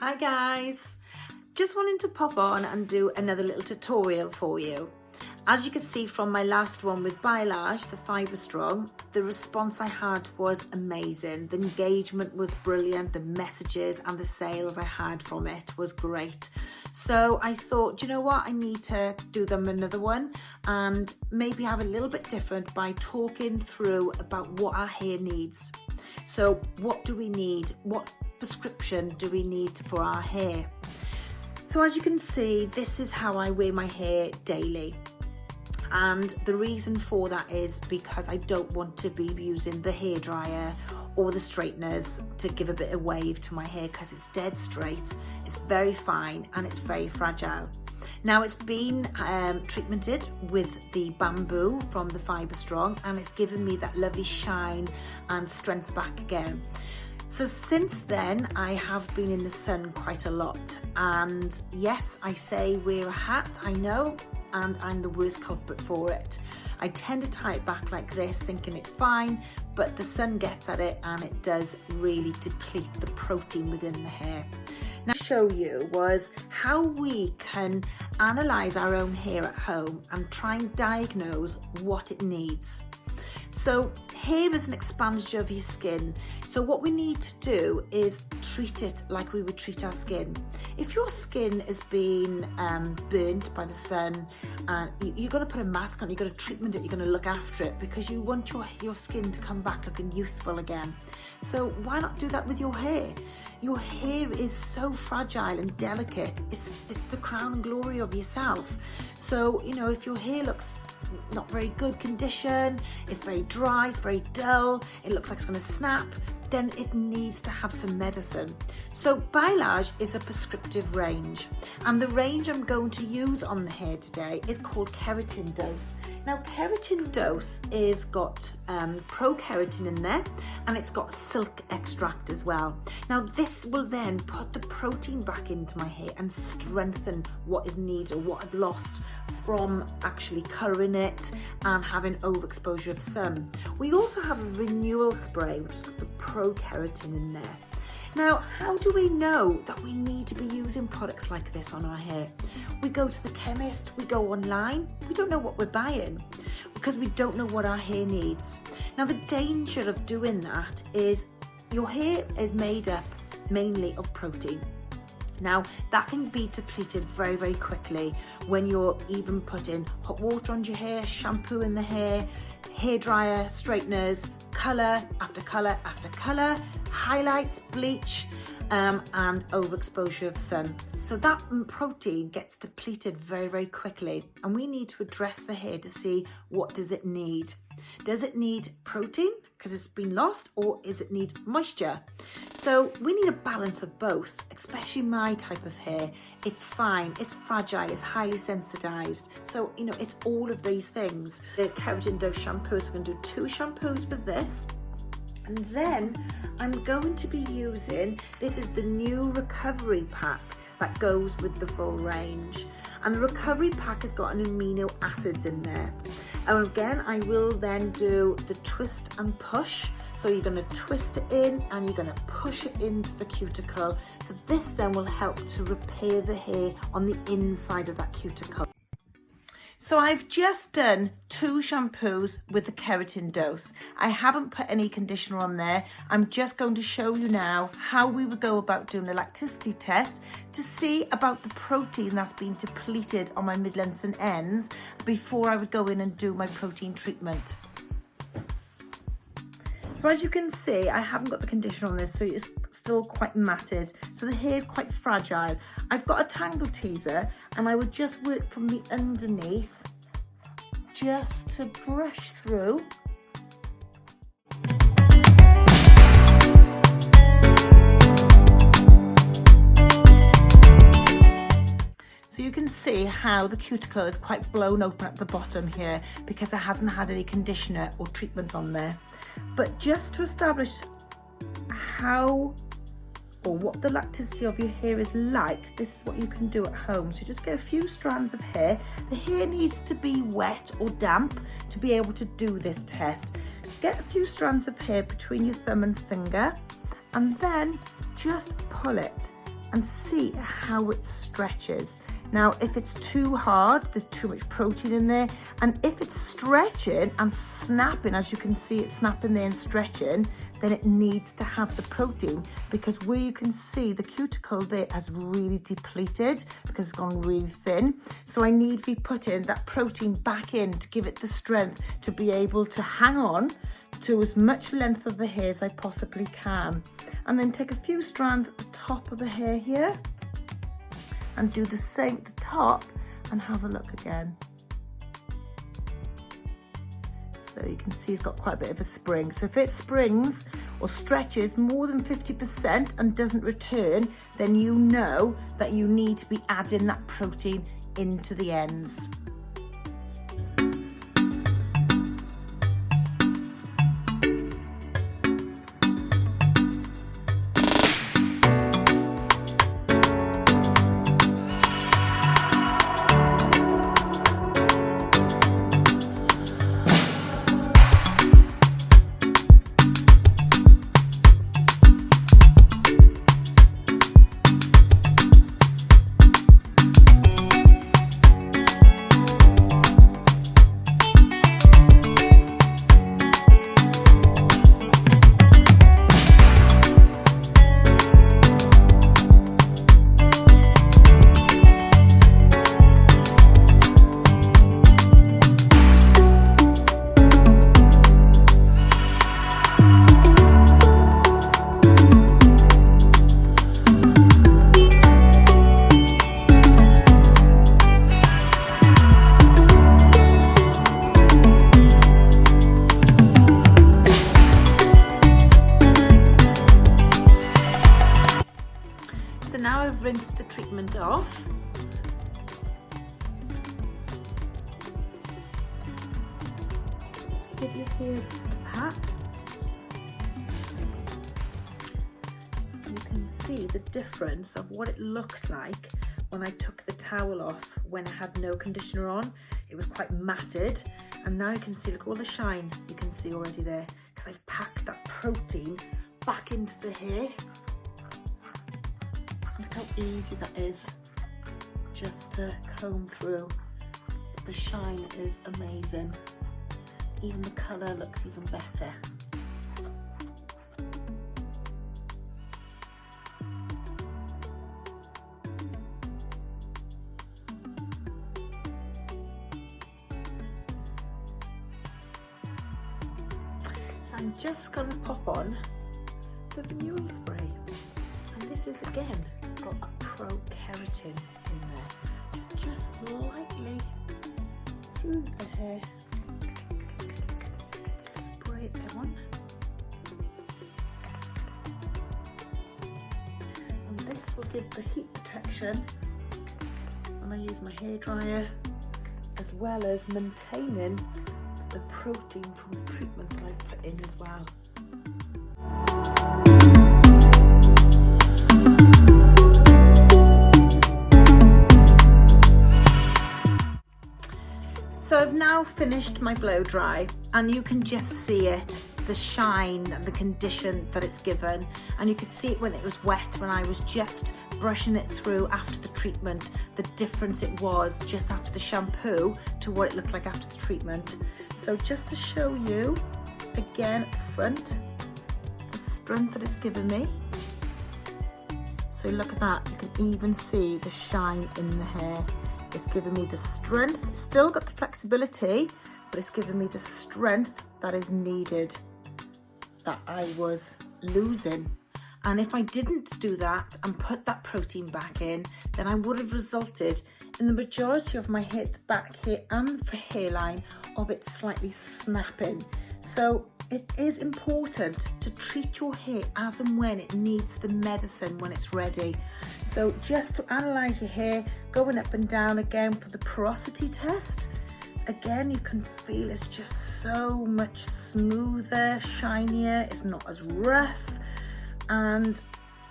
Hi guys, just wanting to pop on and do another little tutorial for you. As you can see from my last one with Biolage, the Fibre Strong, the response I had was amazing. The engagement was brilliant, the messages and the sales I had from it was great. So I thought, do you know what, I need to do them another one and maybe have a little bit different by talking through about what our hair needs. So what do we need? What prescription do we need for our hair? So as you can see, this is how I wear my hair daily. And the reason for that is because I don't want to be using the hairdryer or the straighteners to give a bit of wave to my hair, because it's dead straight, it's very fine and it's very fragile. Now it's been treatmented with the bamboo from the Fibre Strong, and it's given me that lovely shine and strength back again. So since then, I have been in the sun quite a lot, and yes, I say wear a hat, I know, and I'm the worst culprit for it. I tend to tie it back like this, thinking it's fine, but the sun gets at it and it does really deplete the protein within the hair. Now, to show you was how we can analyse our own hair at home and try and diagnose what it needs. So hair is an expenditure of your skin. So what we need to do is treat it like we would treat our skin. If your skin has been burnt by the sun, you're going to put a mask on, you're going to treatment it, you're going to look after it, because you want your skin to come back looking youthful again. So why not do that with your hair? Your hair is so fragile and delicate. It's the crown and glory of yourself. So, you know, if your hair looks not very good condition, it's very dry, it's very dull, it looks like it's going to snap, then it needs to have some medicine. So Biolage is a prescriptive range, and the range I'm going to use on the hair today is called Keratin Dose. Now Keratin Dose is got pro-keratin in there, and it's got silk extract as well. Now this will then put the protein back into my hair and strengthen what is needed or what I've lost from actually colouring it and having overexposure of sun. We also have a renewal spray, which has got the pro-keratin in there. Now, how do we know that we need to be using products like this on our hair? We go to the chemist, we go online, we don't know what we're buying because we don't know what our hair needs. Now, the danger of doing that is your hair is made up mainly of protein. Now, that can be depleted very, very quickly when you're even putting hot water on your hair, shampoo in the hair, hairdryer, straighteners, colour after colour after colour, highlights, bleach, and overexposure of sun. So that protein gets depleted very, very quickly, and we need to address the hair to see what does it need. Does it need protein because it's been lost, or is it need moisture? So we need a balance of both, especially my type of hair. It's fine, it's fragile, it's highly sensitized. So, you know, it's all of these things. The Keratin Dose shampoo, so I'm going to do 2 shampoos with this. And then I'm going to be using, this is the new recovery pack that goes with the full range. And the recovery pack has got an amino acids in there. And again, I will then do the twist and push. So you're going to twist it in and you're going to push it into the cuticle. So this then will help to repair the hair on the inside of that cuticle. So I've just done 2 shampoos with the Keratin Dose. I haven't put any conditioner on there. I'm just going to show you now how we would go about doing the elasticity test to see about the protein that's been depleted on my mid-lengths and ends before I would go in and do my protein treatment. So as you can see, I haven't got the conditioner on this, so it's still quite matted. So the hair is quite fragile. I've got a tangle teaser, and I would just work from the underneath just to brush through. So you can see how the cuticle is quite blown open at the bottom here because it hasn't had any conditioner or treatment on there. But just to establish how or what the elasticity of your hair is like, this is what you can do at home. So just get a few strands of hair. The hair needs to be wet or damp to be able to do this test. Get a few strands of hair between your thumb and finger, and then just pull it and see how it stretches. Now, if it's too hard, there's too much protein in there. And if it's stretching and snapping, as you can see it snapping there and stretching, then it needs to have the protein, because where you can see the cuticle there has really depleted because it's gone really thin. So I need to be putting that protein back in to give it the strength to be able to hang on to as much length of the hair as I possibly can. And then take a few strands at the top of the hair here and do the same at the top and have a look again. So you can see it's got quite a bit of a spring. So if it springs or stretches more than 50% and doesn't return, then you know that you need to be adding that protein into the ends. So now I've rinsed the treatment off. Just give your hair a pat. You can see the difference of what it looked like when I took the towel off when I had no conditioner on. It was quite matted, and now you can see, look, all the shine you can see already there, because I've packed that protein back into the hair. Look how easy that is just to comb through. The shine is amazing. Even the colour looks even better. So I'm just going to pop on the renewal spray. And this is again got a pro keratin in there. Just lightly through the hair. Spray it on. And this will give the heat protection when I use my hairdryer, as well as maintaining the protein from the treatment that I've put in as well. So I've now finished my blow dry, and you can just see it, the shine and the condition that it's given. And you could see it when it was wet, when I was just brushing it through after the treatment, the difference it was just after the shampoo to what it looked like after the treatment. So just to show you again up front, the strength that it's given me. So look at that, you can even see the shine in the hair. It's given me the strength, it's still got the flexibility, but it's given me the strength that is needed, that I was losing. And if I didn't do that and put that protein back in, then I would have resulted in the majority of my hair, the back hair and the hairline, of it slightly snapping. So it is important to treat your hair as and when it needs the medicine when it's ready. So just to analyse your hair, going up and down again for the porosity test. Again, you can feel it's just so much smoother, shinier, it's not as rough. And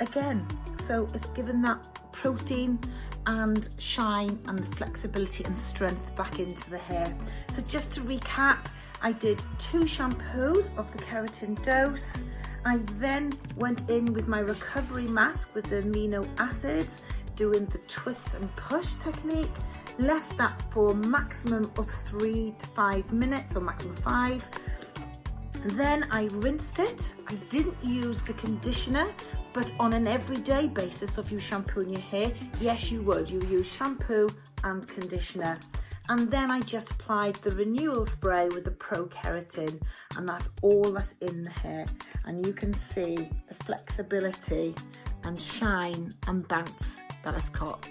again, so it's given that protein and shine and the flexibility and strength back into the hair. So just to recap, I did 2 shampoos of the keratin dose, I then went in with my recovery mask with the amino acids, doing the twist and push technique, left that for a maximum of 3 to 5 minutes, or maximum 5. Then I rinsed it. I didn't use the conditioner, but on an everyday basis, if you shampoo your hair, yes you would. You use shampoo and conditioner. And then I just applied the renewal spray with the Pro Keratin, and that's all that's in the hair. And you can see the flexibility and shine and bounce that it's got.